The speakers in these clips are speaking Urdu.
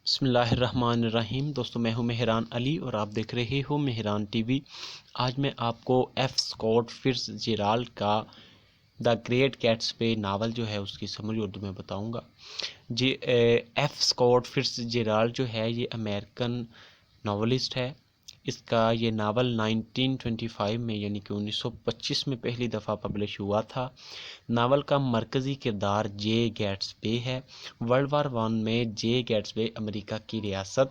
بسم اللہ الرحمن الرحیم۔ دوستو میں ہوں مہران علی اور آپ دیکھ رہے ہو مہران ٹی وی۔ آج میں آپ کو ایف اسکاٹ فٹز جیرالڈ کا دا گریٹ گیٹسبی ناول جو ہے اس کی سمری اردو میں بتاؤں گا۔ ایف اسکاٹ فٹز جیرالڈ جو ہے یہ امریکن ناولسٹ ہے۔ اس کا یہ ناول 1925 میں یعنی کہ 1925 میں پہلی دفعہ پبلش ہوا تھا۔ ناول کا مرکزی کردار جے گیٹسبی ہے۔ ورلڈ وار 1 میں جے گیٹسبی امریکہ کی ریاست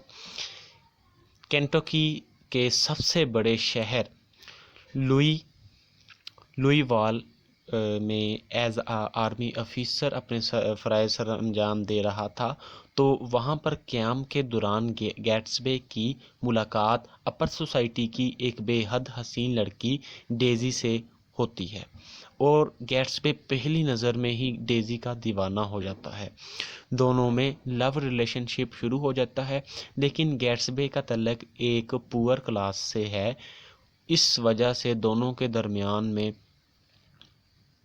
کینٹکی کے سب سے بڑے شہر لوئی وال میں ایز آرمی افیسر اپنے فرائض سر انجام دے رہا تھا، تو وہاں پر قیام کے دوران گیٹسبی کی ملاقات اپر سوسائٹی کی ایک بے حد حسین لڑکی ڈیزی سے ہوتی ہے، اور گیٹسبی پہلی نظر میں ہی ڈیزی کا دیوانہ ہو جاتا ہے۔ دونوں میں لو ریلیشن شپ شروع ہو جاتا ہے، لیکن گیٹسبی کا تعلق ایک پور کلاس سے ہے، اس وجہ سے دونوں کے درمیان میں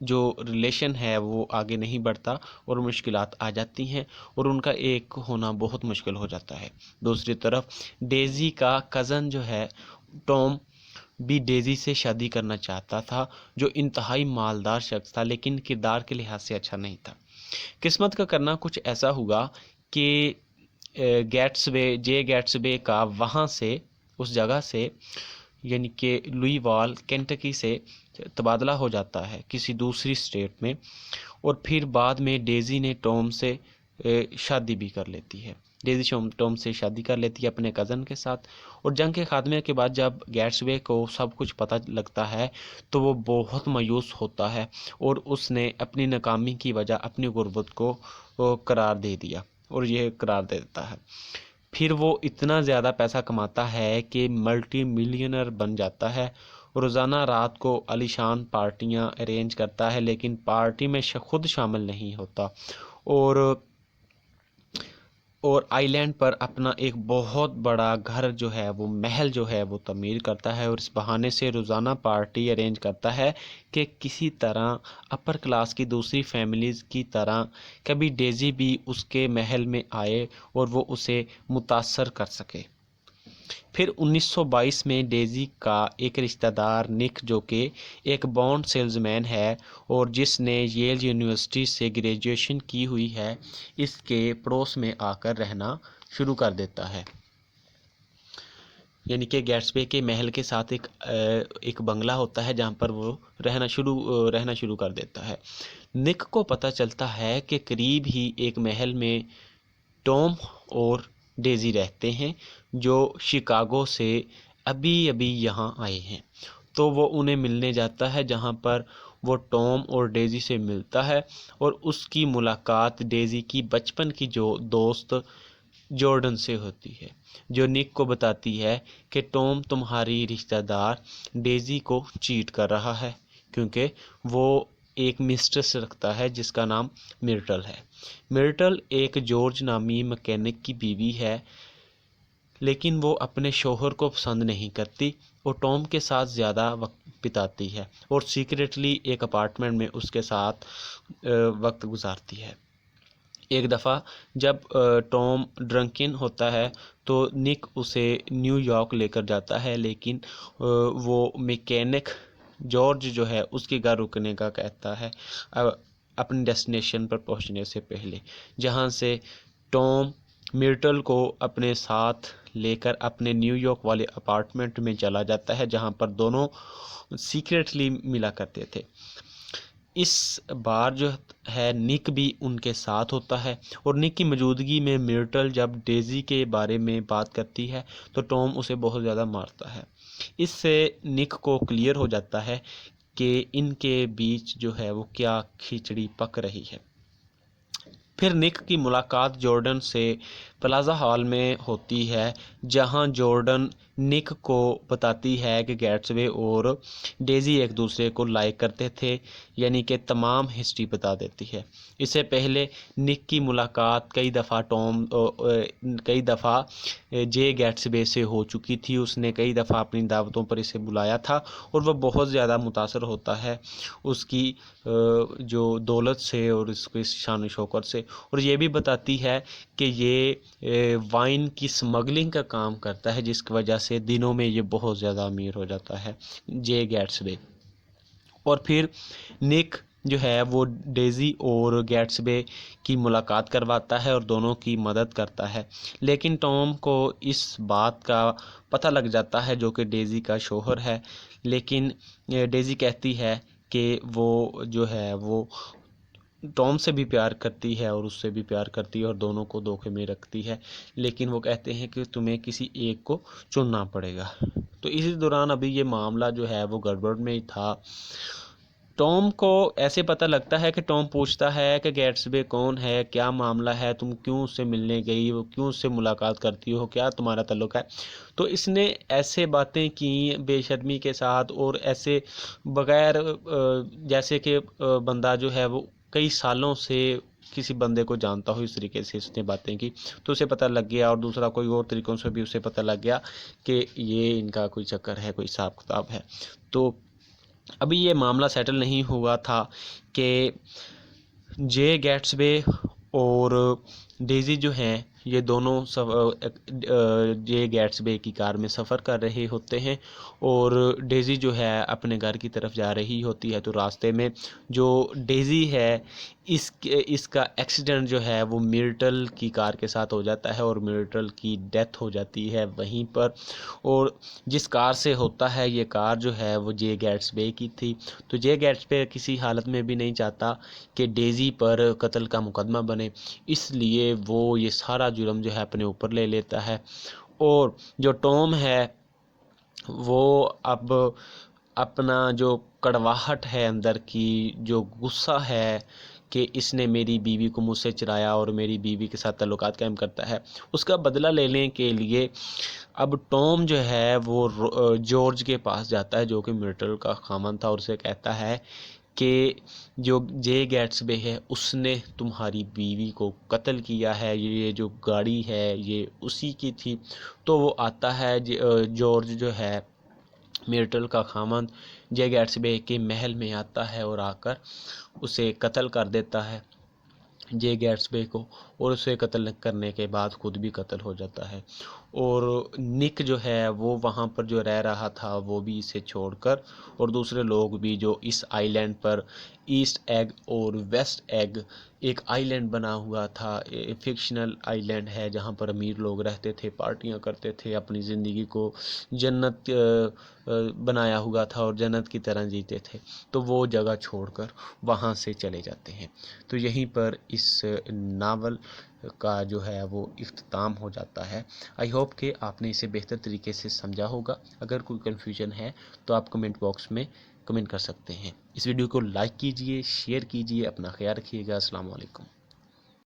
جو ریلیشن ہے وہ آگے نہیں بڑھتا اور مشکلات آ جاتی ہیں اور ان کا ایک ہونا بہت مشکل ہو جاتا ہے۔ دوسری طرف ڈیزی کا کزن جو ہے ٹام بھی ڈیزی سے شادی کرنا چاہتا تھا، جو انتہائی مالدار شخص تھا لیکن کردار کے لحاظ سے اچھا نہیں تھا۔ قسمت کا کرنا کچھ ایسا ہوا کہ جے گیٹسبی کا وہاں سے اس جگہ سے یعنی کہ لوئی وال کینٹکی سے تبادلہ ہو جاتا ہے کسی دوسری اسٹیٹ میں، اور پھر بعد میں ڈیزی نے ٹام سے شادی بھی کر لیتی ہے۔ ڈیزی ٹام سے شادی کر لیتی ہے اپنے کزن کے ساتھ، اور جنگ کے خاتمے کے بعد جب گیٹسبی کو سب کچھ پتہ لگتا ہے تو وہ بہت مایوس ہوتا ہے اور اس نے اپنی ناکامی کی وجہ اپنی غربت کو قرار دے دیا اور یہ قرار دے دیتا ہے۔ پھر وہ اتنا زیادہ پیسہ کماتا ہے کہ ملٹی ملینئر بن جاتا ہے، روزانہ رات کو عالیشان پارٹیاں ارینج کرتا ہے، لیکن پارٹی میں خود شامل نہیں ہوتا، اور آئی لینڈ پر اپنا ایک بہت بڑا گھر جو ہے وہ محل جو ہے وہ تعمیر کرتا ہے، اور اس بہانے سے روزانہ پارٹی ارینج کرتا ہے کہ کسی طرح اپر کلاس کی دوسری فیملیز کی طرح کبھی ڈیزی بھی اس کے محل میں آئے اور وہ اسے متاثر کر سکے۔ پھر 1922 میں ڈیزی کا ایک رشتہ دار نک، جو کہ ایک بانڈ سیلز مین ہے اور جس نے ییل یونیورسٹی سے گریجویشن کی ہوئی ہے، اس کے پڑوس میں آ کر رہنا شروع کر دیتا ہے۔ یعنی کہ گیٹسبی کے محل کے ساتھ ایک بنگلہ ہوتا ہے جہاں پر وہ رہنا شروع کر دیتا ہے۔ نک کو پتہ چلتا ہے کہ قریب ہی ایک محل میں ٹام اور ڈیزی رہتے ہیں، جو شکاگو سے ابھی یہاں آئے ہیں، تو وہ انہیں ملنے جاتا ہے، جہاں پر وہ ٹام اور ڈیزی سے ملتا ہے، اور اس کی ملاقات ڈیزی کی بچپن کی جو دوست جارڈن سے ہوتی ہے، جو نک کو بتاتی ہے کہ ٹام تمہاری رشتہ دار ڈیزی کو چیٹ کر رہا ہے، کیونکہ وہ ایک مسٹریس رکھتا ہے جس کا نام مرٹل ہے۔ مرٹل ایک جارج نامی مکینک کی بیوی ہے، لیکن وہ اپنے شوہر کو پسند نہیں کرتی اور ٹام کے ساتھ زیادہ وقت بتاتی ہے اور سیکریٹلی ایک اپارٹمنٹ میں اس کے ساتھ وقت گزارتی ہے۔ ایک دفعہ جب ٹام ڈرنکن ہوتا ہے تو نک اسے نیو یارک لے کر جاتا ہے، لیکن وہ میکینک جارج جو ہے اس کے گھر رکنے کا کہتا ہے اپنی ڈیسٹینیشن پر پہنچنے سے پہلے، جہاں سے ٹام مرٹل کو اپنے ساتھ لے کر اپنے نیو یارک والے اپارٹمنٹ میں چلا جاتا ہے، جہاں پر دونوں سیکریٹلی ملا کرتے تھے۔ اس بار جو ہے نک بھی ان کے ساتھ ہوتا ہے، اور نک کی موجودگی میں مرٹل جب ڈیزی کے بارے میں بات کرتی ہے تو ٹام اسے بہت زیادہ مارتا ہے۔ اس سے نک کو کلیئر ہو جاتا ہے کہ ان کے بیچ جو ہے وہ کیا کھچڑی پک رہی ہے۔ پھر نک کی ملاقات جارڈن سے پلازا ہال میں ہوتی ہے، جہاں جارڈن نک کو بتاتی ہے کہ گیٹسبی اور ڈیزی ایک دوسرے کو لائک کرتے تھے، یعنی کہ تمام ہسٹری بتا دیتی ہے۔ اس سے پہلے نک کی ملاقات کئی دفعہ جے گیٹسبی سے ہو چکی تھی، اس نے کئی دفعہ اپنی دعوتوں پر اسے بلایا تھا اور وہ بہت زیادہ متاثر ہوتا ہے اس کی جو دولت سے اور اس کی شان و شوکت سے، اور یہ بھی بتاتی ہے کہ یہ وائن کی سمگلنگ کا کام کرتا ہے، جس کی وجہ سے دنوں میں یہ بہت زیادہ امیر ہو جاتا ہے جے گیٹسبے۔ اور پھر نک جو ہے وہ ڈیزی اور گیٹسبے کی ملاقات کرواتا ہے اور دونوں کی مدد کرتا ہے، لیکن ٹام کو اس بات کا پتہ لگ جاتا ہے جو کہ ڈیزی کا شوہر ہے، لیکن ڈیزی کہتی ہے کہ وہ جو ہے وہ ٹام سے بھی پیار کرتی ہے اور اس سے بھی پیار کرتی ہے اور دونوں کو دھوکے میں رکھتی ہے، لیکن وہ کہتے ہیں کہ تمہیں کسی ایک کو چننا پڑے گا۔ تو اسی دوران ابھی یہ معاملہ جو ہے وہ گڑبڑ میں ہی تھا۔ ٹام کو ایسے پتہ لگتا ہے کہ ٹام پوچھتا ہے کہ گیٹسبے کون ہے، کیا معاملہ ہے، تم کیوں اس سے ملنے گئی، وہ کیوں اس سے ملاقات کرتی ہو، کیا تمہارا تعلق ہے؟ تو اس نے ایسے باتیں کی بے شرمی کے ساتھ اور ایسے بغیر جیسے کہ بندہ جو ہے وہ کئی سالوں سے کسی بندے کو جانتا ہو، اس طریقے سے اس نے باتیں کی تو اسے پتہ لگ گیا، اور دوسرا کوئی اور طریقوں سے بھی اسے پتہ لگ گیا کہ یہ ان کا کوئی چکر ہے، کوئی حساب کتاب ہے۔ تو ابھی یہ معاملہ سیٹل نہیں ہوا تھا کہ جے گیٹسبے اور ڈیزی جو ہیں یہ دونوں جے گیٹسبے کی کار میں سفر کر رہے ہوتے ہیں اور ڈیزی جو ہے اپنے گھر کی طرف جا رہی ہوتی ہے، تو راستے میں جو ڈیزی ہے اس کا ایکسیڈنٹ جو ہے وہ میرٹل کی کار کے ساتھ ہو جاتا ہے اور میرٹل کی ڈیتھ ہو جاتی ہے وہیں پر، اور جس کار سے ہوتا ہے یہ کار جو ہے وہ جے گیٹسبے کی تھی۔ تو جے گیٹسبے کسی حالت میں بھی نہیں چاہتا کہ ڈیزی پر قتل کا مقدمہ بنے، اس لیے وہ یہ سارا جرم جو ہے اپنے اوپر لے لیتا ہے، اور جو ٹام ہے وہ اب اپنا جو کڑواہٹ ہے اندر کی، جو غصہ ہے کہ اس نے میری بیوی کو مجھ سے چرایا اور میری بیوی کے ساتھ تعلقات قائم کرتا ہے، اس کا بدلہ لینے کے لیے اب ٹام جو ہے وہ جارج کے پاس جاتا ہے جو کہ میرٹل کا خامند تھا، اور اسے کہتا ہے کہ جو جے گیٹسبے ہے اس نے تمہاری بیوی کو قتل کیا ہے، یہ جو گاڑی ہے یہ اسی کی تھی۔ تو وہ آتا ہے جارج جو ہے میرٹل کا خامند جے گیٹسبے کے محل میں آتا ہے اور آ کر اسے قتل کر دیتا ہے جے گیٹسبے کو، اور اسے قتل کرنے کے بعد خود بھی قتل ہو جاتا ہے، اور نک جو ہے وہ وہاں پر جو رہ رہا تھا وہ بھی اسے چھوڑ کر، اور دوسرے لوگ بھی جو اس آئی لینڈ پر ایسٹ ایگ اور ویسٹ ایگ ایک آئی لینڈ بنا ہوا تھا، فکشنل آئی لینڈ ہے جہاں پر امیر لوگ رہتے تھے، پارٹیاں کرتے تھے، اپنی زندگی کو جنت بنایا ہوا تھا اور جنت کی طرح جیتے تھے، تو وہ جگہ چھوڑ کر وہاں سے چلے جاتے ہیں۔ تو یہیں پر اس ناول کا جو ہے وہ اختتام ہو جاتا ہے۔ آئی ہوپ کہ آپ نے اسے بہتر طریقے سے سمجھا ہوگا۔ اگر کوئی کنفیوژن ہے تو آپ کمنٹ باکس میں کمنٹ کر سکتے ہیں۔ اس ویڈیو کو لائک کیجئے، شیئر کیجئے، اپنا خیال رکھیے گا۔ السلام علیکم۔